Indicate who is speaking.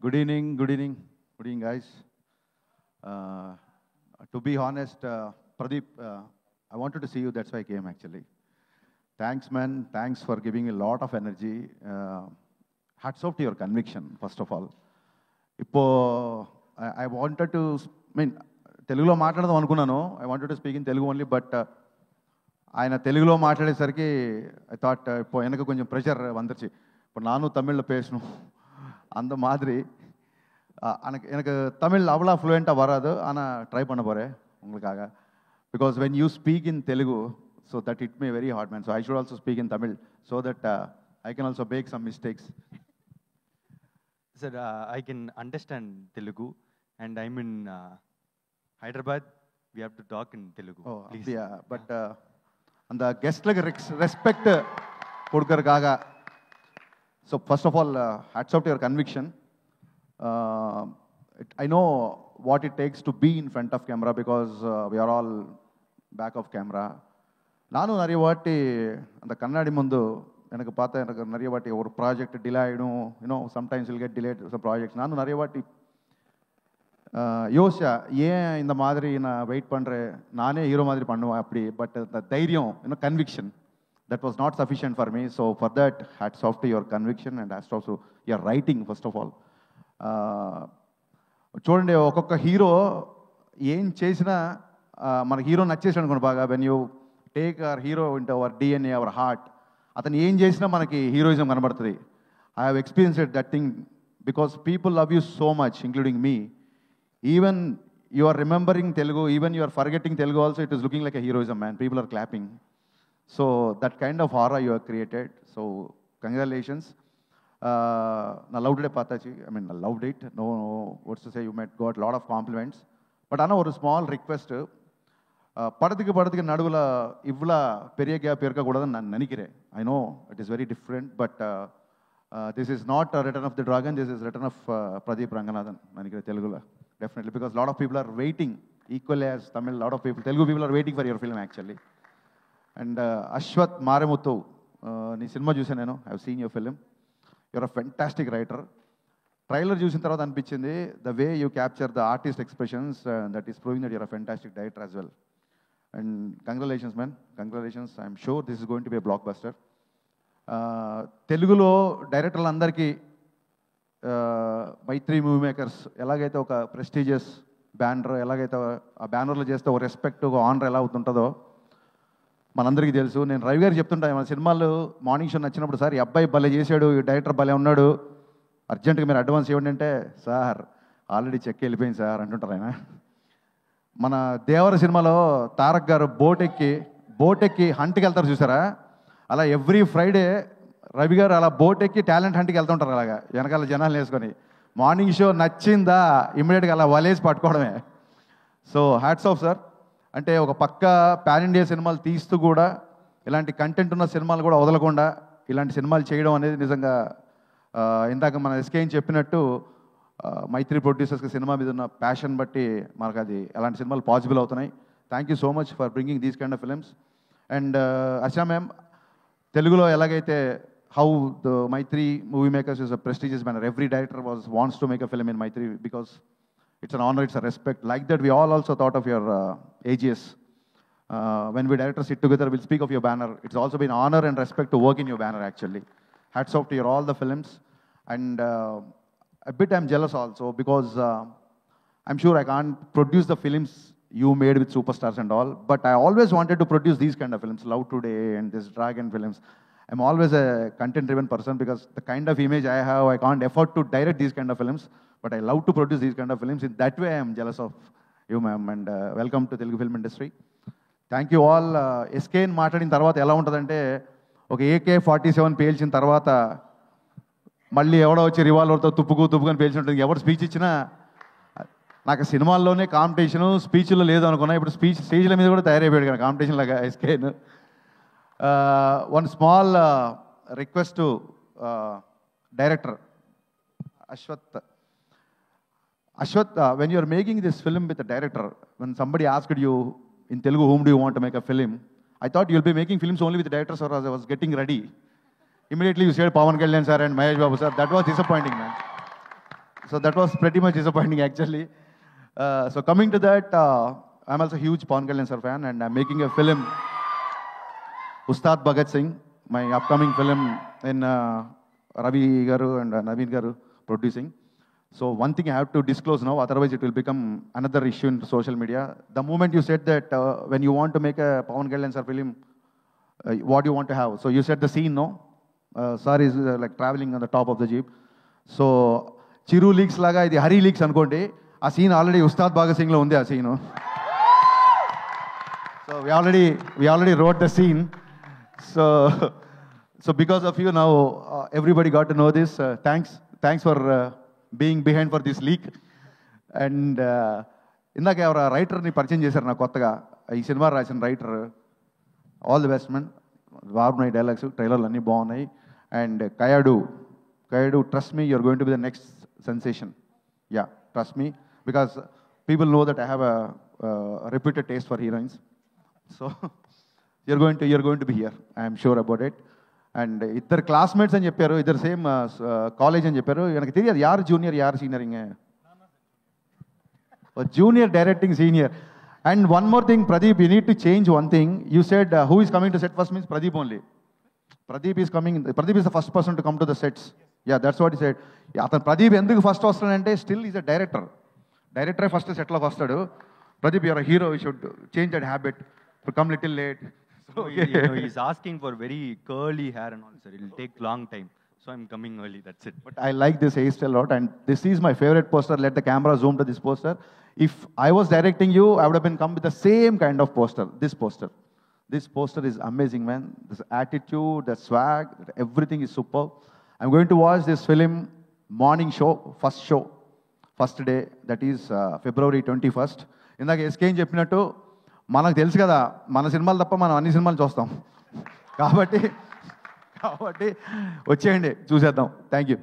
Speaker 1: Good evening, good evening, good evening, guys. Uh, to be honest, Pradeep, I wanted to see you. That's why I came actually. Thanks, man. Thanks for giving a lot of energy. Hats off to your conviction, first of all. ఇప్పుడు I wanted to, I mean, తెలుగులో మాట్లాడదాం అనుకున్నాను. I wanted to speak in Telugu only, but ఆయన తెలుగులో మాట్లాడేసరికి I thought இப்போ వెనక కొంచెం pressure வந்துருச்சு. இப்போ நானும் தமிழில் பேசணும் அந்த மாதிரி எனக்கு தமிழ் அவ்வளோ ஃப்ளூயண்ட்டாக வராது, ஆனால் ட்ரை பண்ண போகிறேன் உங்களுக்காக. Because when you speak in Telugu, so that it may very hard man. So I should also speak in Tamil so that I can also make some mistakes.
Speaker 2: Sir, I can understand Telugu, and I'm in Hyderabad. We have to talk in Telugu.
Speaker 1: Oh,
Speaker 2: please.
Speaker 1: Yeah, but அந்த கெஸ்ட்லுக்கு respect கொடுக்கறதுக்காக. So first of all, hats off to your conviction. I know what it takes to be in front of camera because we are all back of camera. நானும் நிறைய வாட்டி அந்த கண்ணாடி முந்து எனக்கு பார்த்தா எனக்கு நிறைய வாட்டி ஒரு ப்ராஜெக்ட் டிலே ஆகிடும். You know sometimes will get delayed some projects. நானும் நிறைய வாட்டி யோசிச்சா ஏன் இந்த மாதிரி நான் வெயிட் பண்ணுறேன், நானே ஹீரோ மாதிரி பண்ணுவேன் அப்படி. பட் இந்த தைரியம், இன்னும் conviction, that was not sufficient for me. So for that, hats off to your conviction and hats off to your writing, first of all. చూడండి, ఒక్కొక్క హీరో ఏం చేసినా మన హీరో నచ్చేసి అనుకోండి బాగా. When you take our hero into our DNA, our heart, అతను ఏం చేసినా మనకి హీరోయిజం కనబడుతుంది. I have experienced that thing because people love you so much, including me. Even you are remembering Telugu, even you are forgetting Telugu also, it is looking like a heroism man. People are clapping. So that kind of aura you have created. So congratulations. I loved it, Patachi. I mean, I loved it. No, what's to say, you got a lot of compliments. But I know a small request. Padadiki nadula ivla periya perka kuda nanikire. I know it is very different, but this is not a Return of the Dragon. This is Return of Pradeep Ranganathan. Nanikire Telugula. Definitely, because a lot of people are waiting, equally as Tamil. A lot of people, Telugu people are waiting for your film actually. And Ashwath Marimuthu, నీ cinema చూసాను నేను. I have seen your film. Your a fantastic writer. Trailer చూసిన తర్వాత అనిపించింది the way you capture the artist expressions, that is proving that your a fantastic director as well. And congratulations man, congratulations. I'm sure this is going to B a block buster. తెలుగులో డైరెక్టర్లు అందరికీ మైత్రి movie makers ఎలాగైతే ఒక prestigious banner, ఎలాగైతే ఆ బ్యానర్లో చేస్తే ఒక రెస్పెక్ట్, ఒక ఆనర్ ఎలా అవుతుంటుందో మనందరికీ తెలుసు. నేను రవి గారికి చెప్తుంటాను, మన సినిమాలు మార్నింగ్ షో నచ్చినప్పుడు, సార్ ఈ అబ్బాయి భలే చేశాడు, ఈ డైరెక్టర్ భలే ఉన్నాడు, అర్జెంటుగా మీరు అడ్వాన్స్ ఇవ్వండి అంటే, సార్ ఆల్రెడీ చెక్ వెళ్ళిపోయింది సార్ అంటుంటారు ఆయన. మన దేవర సినిమాలో తారక్ గారు బోట్ ఎక్కి హంట్కి వెళ్తారు చూసారా, అలా ఎవ్రీ ఫ్రైడే రవి గారు అలా బోట్ ఎక్కి టాలెంట్ హంట్కి వెళ్తుంటారు. అలాగా వెనకాల జనాలు వేసుకొని మార్నింగ్ షో నచ్చిందా ఇమ్మీడియట్గా అలా వలేసి పట్టుకోవడమే. So hats off sir. అంటే ఒక పక్క పాన్ ఇండియా సినిమాలు తీస్తూ కూడా ఇలాంటి కంటెంట్ ఉన్న సినిమాలు కూడా వదలకుండా ఇలాంటి సినిమాలు చేయడం అనేది నిజంగా ఇందాక మన ఎస్కేని చెప్పినట్టు మైత్రి ప్రొడ్యూసర్స్కి సినిమా మీద ఉన్న ప్యాషన్ బట్టి మనకు అది అలాంటి సినిమాలు పాసిబుల్ అవుతున్నాయి. Thank you so much for bringing these kind of films. And Archana ma'am, తెలుగులో ఎలాగైతే how the Mythri movie makers is a prestigious banner. Every director wants to make a film in Mythri because it's an honor, it's a respect. Like that, we all also thought of your AGS. When we directors sit together, we'll speak of your banner. It's also been honor and respect to work in your banner, actually. Hats off to your all the films. And a bit I'm jealous also because I'm sure I can't produce the films you made with superstars and all. But I always wanted to produce these kind of films, Love Today and this Dragon films. I'm always a content-driven person because the kind of image I have, I can't afford to direct these kind of films. But I love to produce these kind of films. In that way, I am jealous of you, ma'am. And welcome to Telugu film industry. Thank you all. SK మాట్లాడిన తర్వాత ఎలా ఉంటుందంటే, ఒక AK-47 పేల్చిన తర్వాత మళ్ళీ ఎవడో వచ్చి రివాల్వర్తో తుప్పుకొని పేల్చి ఉంటుంది. ఎవరు స్పీచ్ ఇచ్చినా నాకు సినిమాల్లోనే కాంపిటీషను, స్పీచ్లో లేదు అనుకున్నా. ఇప్పుడు స్టేజ్ల మీద కూడా తయారైపోయాడు కదా కాంపిటీషన్ లాగా SK. One small request to director Ashwath, when you are making this film with a director, when somebody asked you in Telugu, whom do you want to make a film? I thought you'll be making films only with the directors, or as I was getting ready. Immediately you said Pawan Kalyan sir and Mahesh Babu sir. That was disappointing, man. So that was pretty much disappointing actually. So coming to that, I'm also a huge Pawan Kalyan sir fan, and I'm making a film, Ustad Bhagat Singh, my upcoming film in Ravi Garu and Naveen Garu producing. So one thing I have to disclose now, otherwise it will become another issue in social media. The moment you said that when you want to make a Pawan Kalyan sir film, what do you want to have? So you said the scene, no? Sir is like traveling on the top of the jeep. So Chiru leaks laga, idi Hari leaks anukondi. A scene already Ustad Bhagat Singh lo undi a scene. So we already wrote the scene. So because of you now, everybody got to know this. Thanks for being behind for this leak. And ఇందాక ఎవరు రైటర్ని పరిచయం చేశారు నాకు కొత్తగా ఈ సినిమా రాసిన writer. All the best man, బాగున్నాయి డైలాగ్స్, ట్రైలర్లు అన్నీ బాగున్నాయి. And Kayadu trust me, you're going to be the next sensation. Yeah, trust me, because people know that I have a reputed taste for heroines. So you're going to be here. I am sure about it. And ఇద్దరు classmates అని చెప్పారు, ఇద్దరు same college అని చెప్పారు. నాకు తెలియదు యారు junior యారు సీనియర్. ఇంక junior directing senior. And one more thing, Pradeep, you need to change one thing. You said who is coming to set first means Pradeep only. Pradeep is the first person to come to the sets. Yeah, that's what he said. అతను ప్రదీప్ ఎందుకు first వస్తాడంటే still is a డైరెక్టరే first సెట్లోకి వస్తాడు. Pradeep, you're a hero, you should change that habit to come little late.
Speaker 2: So, he's asking for very curly hair and all, sir. It'll take long time. So I'm coming early, that's it.
Speaker 1: But I like this hairstyle a lot, and this is my favorite poster. Let the camera zoom to this poster. If I was directing you, I would have been come with the same kind of poster. This poster is amazing, man. This attitude, the swag, everything is superb. I'm going to watch this film morning show, first day, that is February 21st. ఇందాక SK అని చెప్పినట్టు మనకు తెలుసు కదా, మన సినిమాలు తప్ప మనం అన్ని సినిమాలు చూస్తాం. కాబట్టి వచ్చేయండి, చూసేద్దాం. Thank you.